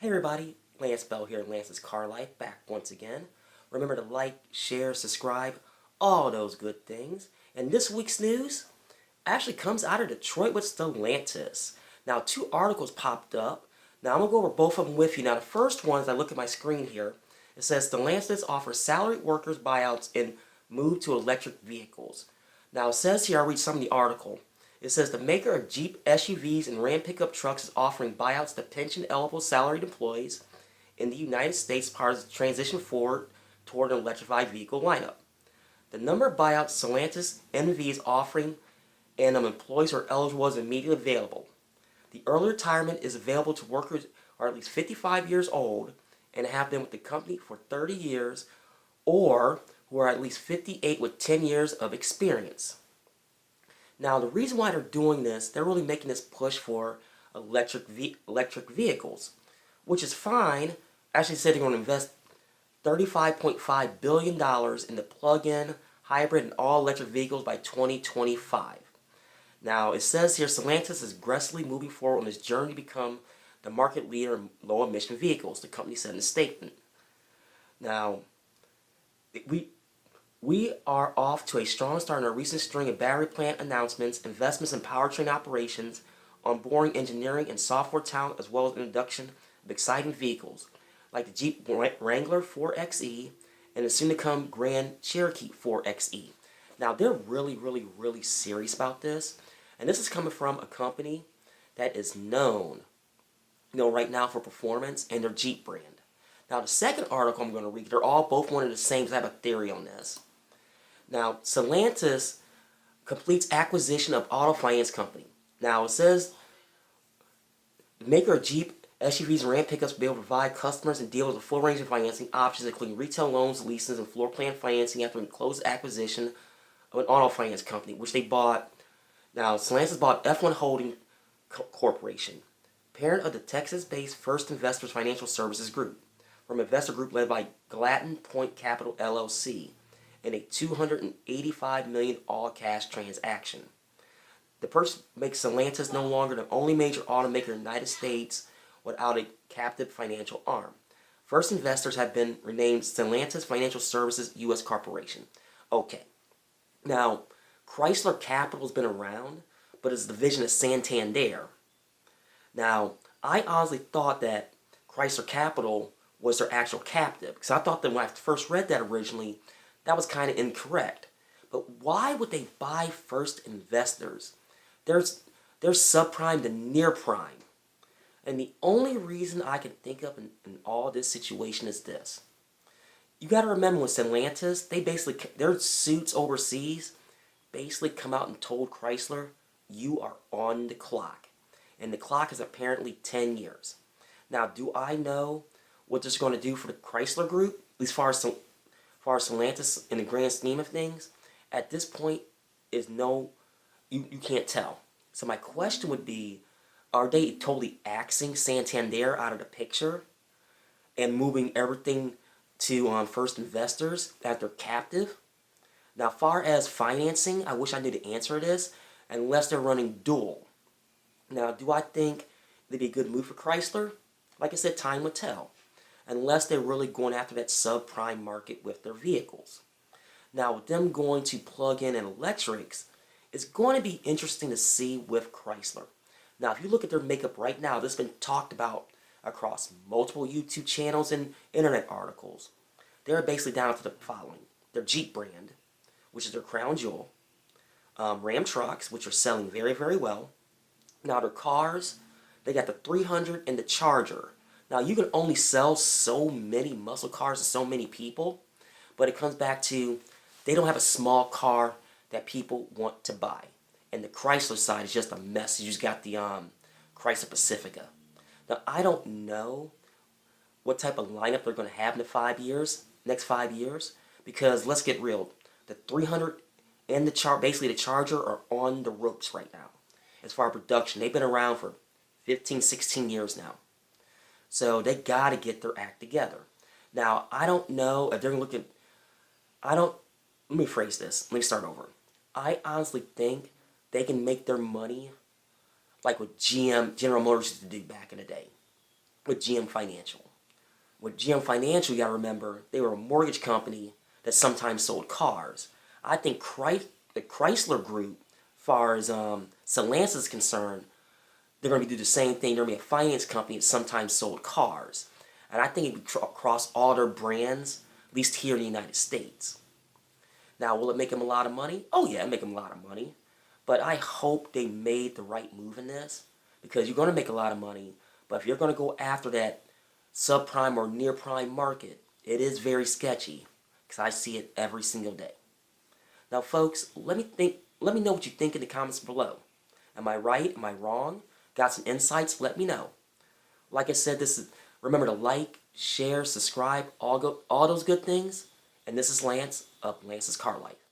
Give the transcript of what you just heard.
Hey everybody, Lance Bell here, Lance's Car Life, back once again. Remember to like, share, subscribe, all those good things. And this week's news actually comes out of Detroit with Stellantis. Now, two articles popped up. Now, I'm going to go over both of them with you. Now, the first one, as I look at my screen here, it says Stellantis offers salaried workers buyouts and move to electric vehicles. Now, it says here, I'll read some of the article. It says the maker of Jeep SUVs and Ram pickup trucks is offering buyouts to pension-eligible salaried employees in the United States as part of the transition forward toward an electrified vehicle lineup. The number of buyouts Stellantis NV is offering and employees who are eligible is immediately available. The early retirement is available to workers who are at least 55 years old and have been with the company for 30 years or who are at least 58 with 10 years of experience. Now, the reason why they're doing this, they're really making this push for electric vehicles, which is fine. Actually, said they're going to invest $35.5 billion in the plug-in, hybrid, and all-electric vehicles by 2025. Now, it says here Stellantis is aggressively moving forward on this journey to become the market leader in low-emission vehicles, the company said in a statement. Now, we are off to a strong start in our recent string of battery plant announcements, investments in powertrain operations, onboarding engineering and software talent, as well as introduction of exciting vehicles like the Jeep Wrangler 4xe and the soon-to-come Grand Cherokee 4xe. Now, they're really serious about this, and this is coming from a company that is known, right now for performance and their Jeep brand. Now, the second article I'm going to read, they're all both one and the same, so I have a theory on this. Now, Stellantis completes acquisition of auto finance company. Now, it says the maker of Jeep SUVs and Ram pickups will be able to provide customers and dealers a full range of financing options, including retail loans, leases, and floor plan financing after a closed acquisition of an auto finance company, which they bought. Now, Stellantis bought F1 Holding Corporation, parent of the Texas-based First Investors Financial Services Group, from an investor group led by Glatton Point Capital LLC, in a $285 million all-cash transaction. The purchase makes Stellantis no longer the only major automaker in the United States without a captive financial arm. First investors have been renamed Stellantis Financial Services U.S. Corporation. Okay. Now, Chrysler Capital has been around, but it's the division of Santander. Now, I honestly thought that Chrysler Capital was their actual captive, because I thought that when I first read that originally, that was kind of incorrect. But why would they buy First Investors? They're subprime to near prime. And the only reason I can think of in all this situation is this. You got to remember with Stellantis, their suits overseas basically come out and told Chrysler, you are on the clock. And the clock is apparently 10 years. Now, do I know what this is going to do for the Chrysler Group, as far as Stellantis in the grand scheme of things? At this point, you can't tell. So my question would be, are they totally axing Santander out of the picture and moving everything to First Investors at their captive? Now, as far as financing, I wish I knew the answer to this, unless they're running dual. Now, do I think it'd be a good move for Chrysler? Like I said, time will tell, unless they're really going after that subprime market with their vehicles. Now, with them going to plug-in and electrics, it's going to be interesting to see with Chrysler. Now, if you look at their makeup right now, this has been talked about across multiple YouTube channels and internet articles. They're basically down to the following. Their Jeep brand, which is their crown jewel. Ram trucks, which are selling very well. Now, their cars, they got the 300 and the Charger. Now, you can only sell so many muscle cars to so many people, but it comes back to they don't have a small car that people want to buy. And the Chrysler side is just a mess. You just got the Chrysler Pacifica. Now, I don't know what type of lineup they're going to have in the next 5 years, because let's get real. The 300 and basically the Charger are on the ropes right now as far as production. They've been around for 15, 16 years now. So they got to get their act together. Now, I don't know if they're going to look at... Let me phrase this. Let me start over. I honestly think they can make their money like what GM, General Motors used to do back in the day. with GM Financial. With GM Financial, you got to remember, they were a mortgage company that sometimes sold cars. I think the Chrysler Group, as far as Stellantis is concerned, they're going to do the same thing. They're going to be a finance company that sometimes sold cars. And I think it'd be across all their brands, at least here in the United States. Now, will it make them a lot of money? Oh yeah, it'll make them a lot of money. But I hope they made the right move in this, because you're going to make a lot of money. But if you're going to go after that subprime or near prime market, it is very sketchy, because I see it every single day. Now, folks, let me know what you think in the comments below. Am I right? Am I wrong? Got some insights? Let me know. Like I said, remember to like, share, subscribe, all those good things. And this is Lance of Lance's Car Life.